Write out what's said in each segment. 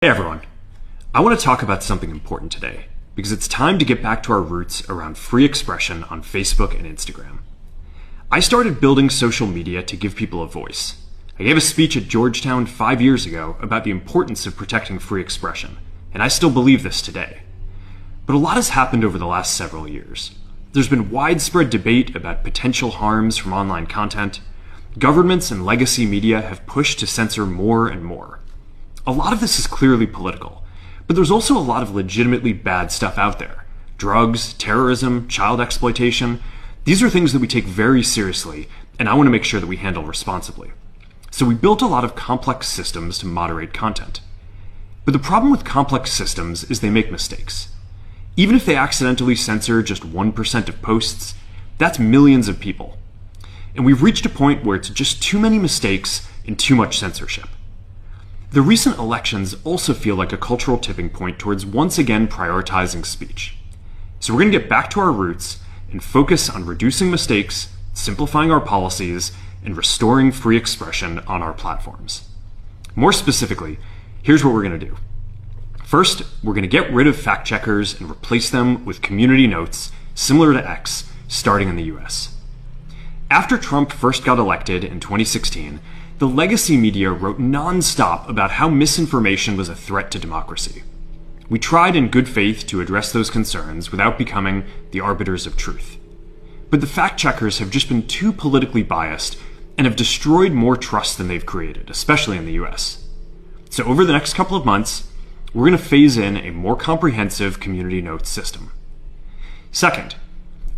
Hey everyone, I want to talk about something important today because it's time to get back to our roots around free expression on Facebook and Instagram. I started building social media to give people a voice. I gave a speech at Georgetown 5 years ago about the importance of protecting free expression, and I still believe this today. But a lot has happened over the last several years. There's been widespread debate about potential harms from online content. Governments and legacy media have pushed to censor more and more. A lot of this is clearly political, but there's also a lot of legitimately bad stuff out there. Drugs, terrorism, child exploitation. These are things that we take very seriously, and I want to make sure that we handle responsibly. So we built a lot of complex systems to moderate content. But the problem with complex systems is they make mistakes. Even if they accidentally censor just 1% of posts, that's millions of people. And we've reached a point where it's just too many mistakes and too much censorship. The recent elections also feel like a cultural tipping point towards once again prioritizing speech. So we're going to get back to our roots and focus on reducing mistakes, simplifying our policies, and restoring free expression on our platforms. More specifically, here's what we're going to do. First, we're going to get rid of fact checkers and replace them with community notes similar to X, starting in the US. After Trump first got elected in 2016, the legacy media wrote non-stop about how misinformation was a threat to democracy. We tried in good faith to address those concerns without becoming the arbiters of truth. But the fact-checkers have just been too politically biased and have destroyed more trust than they've created, especially in the US. So over the next couple of months, we're going to phase in a more comprehensive community notes system. Second,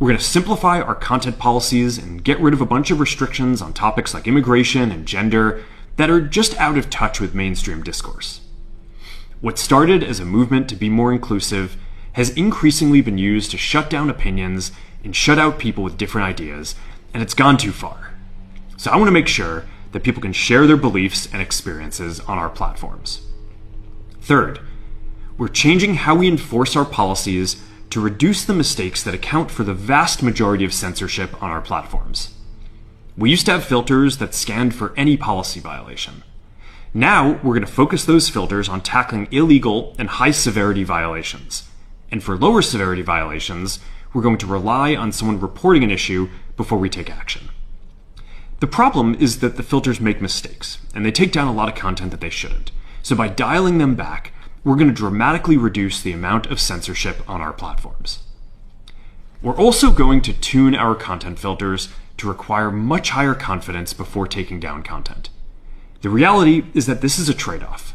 we're going to simplify our content policies and get rid of a bunch of restrictions on topics like immigration and gender that are just out of touch with mainstream discourse. What started as a movement to be more inclusive has increasingly been used to shut down opinions and shut out people with different ideas, and it's gone too far. So I want to make sure that people can share their beliefs and experiences on our platforms. Third, we're changing how we enforce our policies to reduce the mistakes that account for the vast majority of censorship on our platforms. We used to have filters that scanned for any policy violation. Now, we're going to focus those filters on tackling illegal and high-severity violations. And for lower severity violations, we're going to rely on someone reporting an issue before we take action. The problem is that the filters make mistakes, and they take down a lot of content that they shouldn't. So by dialing them back, we're going to dramatically reduce the amount of censorship on our platforms. We're also going to tune our content filters to require much higher confidence before taking down content. The reality is that this is a trade-off.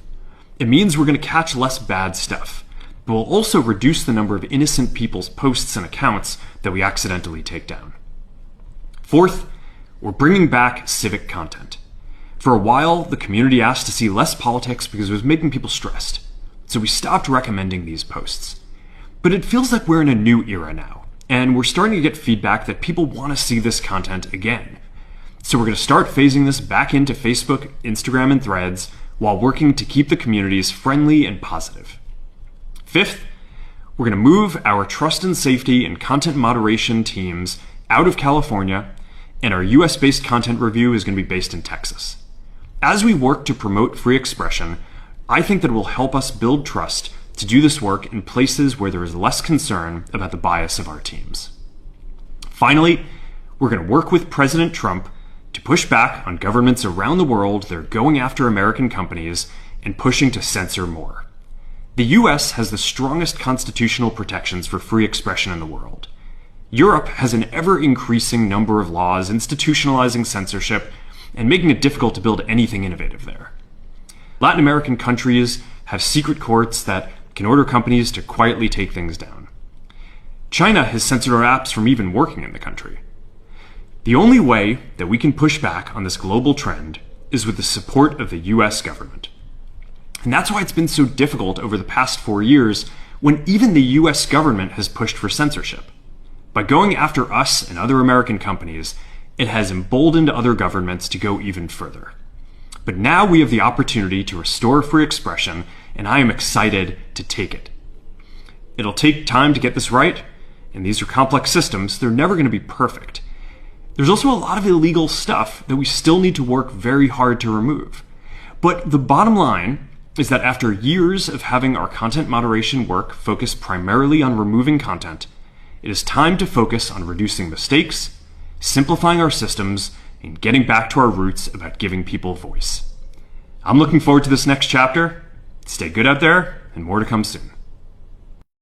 It means we're going to catch less bad stuff, but we'll also reduce the number of innocent people's posts and accounts that we accidentally take down. Fourth, we're bringing back civic content. For a while, the community asked to see less politics because it was making people stressed. So we stopped recommending these posts. But it feels like we're in a new era now, and we're starting to get feedback that people want to see this content again. So we're going to start phasing this back into Facebook, Instagram, and Threads while working to keep the communities friendly and positive. Fifth, we're going to move our trust and safety and content moderation teams out of California, and our US-based content review is going to be based in Texas. As we work to promote free expression, I think that it will help us build trust to do this work in places where there is less concern about the bias of our teams. Finally, we're going to work with President Trump to push back on governments around the world that are going after American companies and pushing to censor more. The US has the strongest constitutional protections for free expression in the world. Europe has an ever-increasing number of laws institutionalizing censorship and making it difficult to build anything innovative there. Latin American countries have secret courts that can order companies to quietly take things down. China has censored our apps from even working in the country. The only way that we can push back on this global trend is with the support of the US government. And that's why it's been so difficult over the past 4 years when even the US government has pushed for censorship. By going after us and other American companies, it has emboldened other governments to go even further. But now we have the opportunity to restore free expression, and I am excited to take it. It'll take time to get this right, and these are complex systems. They're never going to be perfect. There's also a lot of illegal stuff that we still need to work very hard to remove. But the bottom line is that after years of having our content moderation work focus primarily on removing content, it is time to focus on reducing mistakes, simplifying our systems, and getting back to our roots about giving people voice. I'm looking forward to this next chapter. Stay good out there, and more to come soon.